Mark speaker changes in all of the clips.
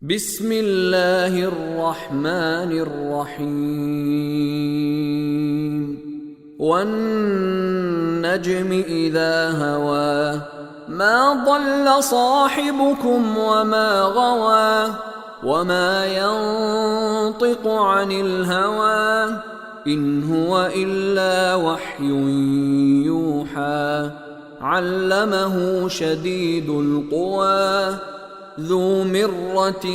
Speaker 1: بسم الله الرحمن الرحيم والنجم إذا هوى ما ضل صاحبكم وما غوى وما ينطق عن الهوى إن هو إلا وحي يوحى علمه شديد القوى ذو مرة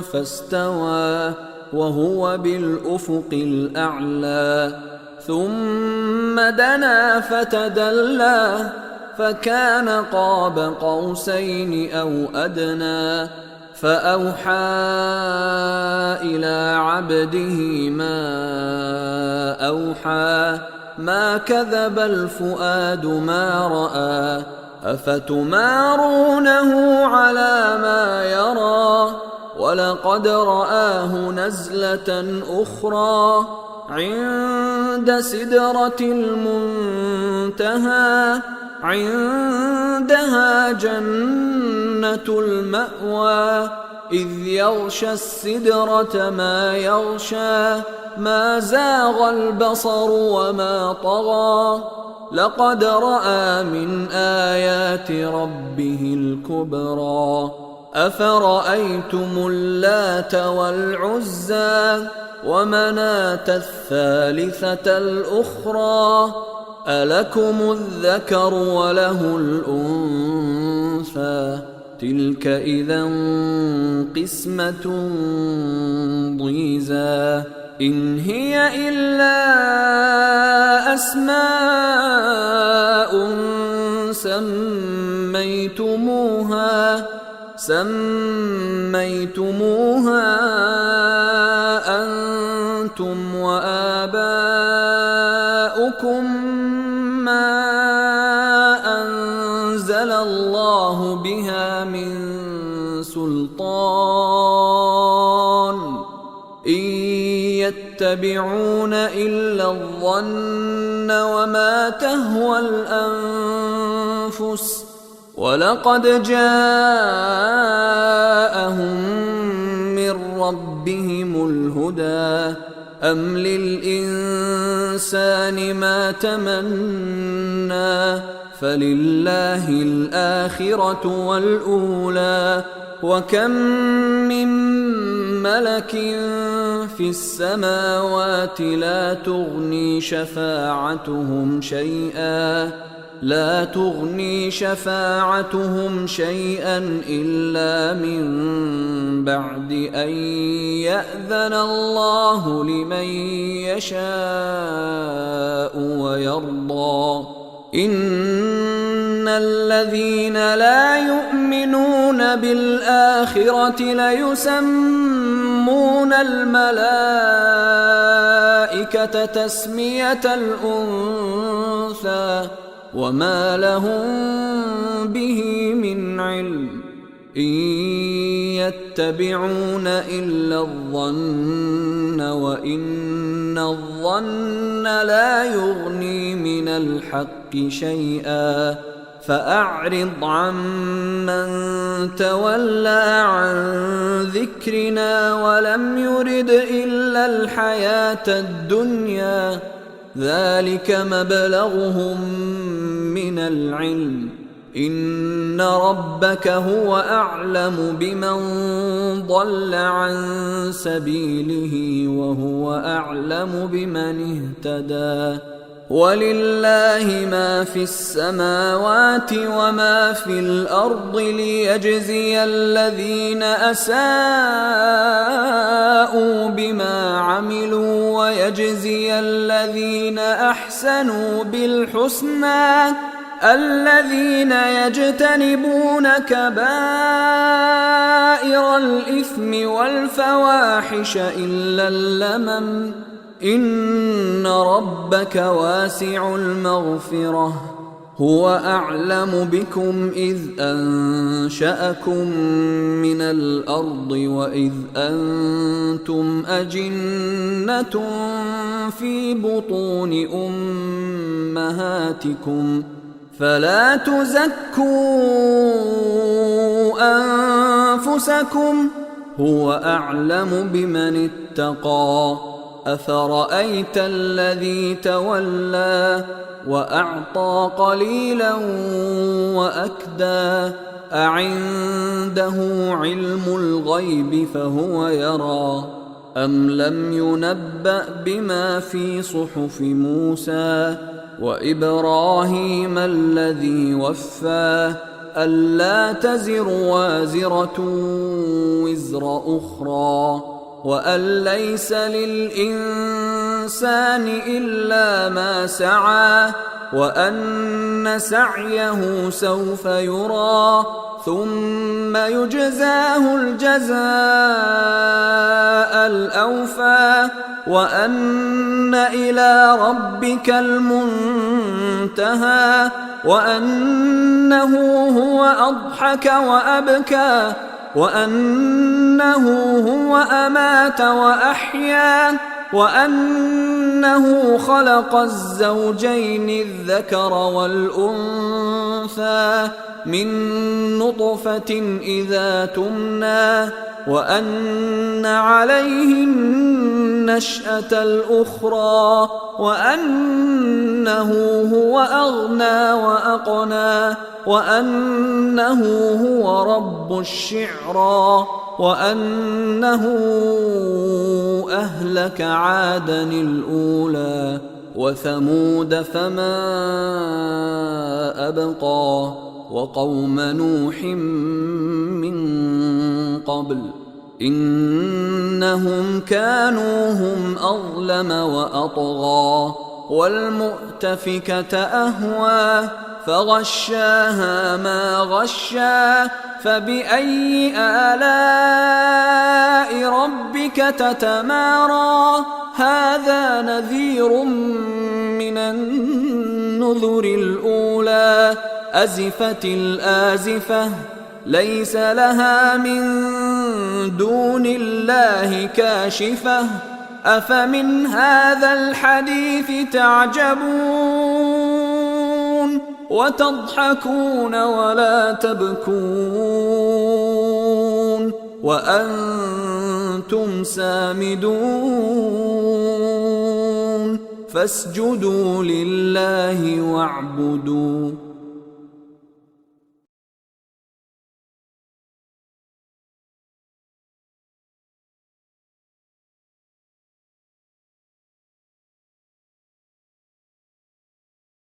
Speaker 1: فاستوى وهو بالأفق الأعلى ثم دنا فتدلى فكان قاب قوسين أو أدنى فأوحى إلى عبده ما أوحى ما كذب الفؤاد ما رأى أفتمارونه على ما يرى ولقد رآه نزلة أخرى عند سدرة المنتهى عندها جنة المأوى إذ يغشى السدرة ما يغشى ما زاغ البصر وما طغى لقد رأى من آيات ربه الكبرى أفرأيتم اللات والعزى ومناة الثالثة الأخرى ألكم الذكر وله الأنثى تلك إذا قسمة ضيزى إن هي إلا أسماء سميتموها أنتم وآباؤكم ما أنزل الله بها من سلطان إن يتبعون إلا الظن وما تهوى الأنفس ولقد جاءهم من ربهم الهدى أم للإنسان ما تمنى فلله الآخرة والأولى وكم من ملك في السماوات لا تغني شفاعتهم شيئا إلا من بعد أن يأذن الله لمن يشاء ويرضى إن الذين لا يؤمنون بالآخرة ليسمون الملائكة تسمية الأنثى وما لهم به من علم إن يتبعون إلا الظن وإن الظن لا يغني من الحق شيئا فأعرض عمن تولى عن ذكرنا ولم يرد إلا الحياة الدنيا ذلك مبلغهم من العلم إن ربك هو أعلم بمن ضل عن سبيله وهو أعلم بمن اهتدى ولله ما في السماوات وما في الأرض ليجزي الذين أساءوا بما عملوا ويجزي الذين أحسنوا بالحسنى الذين يجتنبون كبائر الإثم والفواحش إلا اللمم إن ربك واسع المغفرة هو أعلم بكم إذ أنشأكم من الأرض وإذ أنتم أجنة في بطون أمهاتكم فلا تزكوا أنفسكم هو أعلم بمن اتقى أفرأيت الذي تولى وأعطى قليلا وأكدى أعنده علم الغيب فهو يرى أم لم ينبأ بما في صحف موسى وإبراهيم الذي وفى ألا تزر وازرة وزر أخرى وأن ليس للإنسان إلا ما سعى وأن سعيه سوف يرى ثم يجزاه الجزاء الأوفى وأن إلى ربك المنتهى وأنه هو أضحك وأبكى وأنه هو أمات وأحيا وأنه خلق الزوجين الذكر والأنثى من نطفة إذا تمنى وأن عليه النشأة الأخرى وأنه هو أغنى وأقنى وأنه هو رب الشعرى وأنه أهلك عادا الأولى وثمود فما أبقى وقوم نوح من قبل إنهم كانوا هم أظلم وأطغى والمؤتفكة أهوى فغشاها ما غشا فبأي آلاء ربك تتمارى هذا نذير من النذر الأولى أزفت الآزفة ليس لها من دون الله كاشفة أفمن هذا الحديث تعجبون وتضحكون ولا تبكون وأنتم سامدون فاسجدوا لله واعبدوا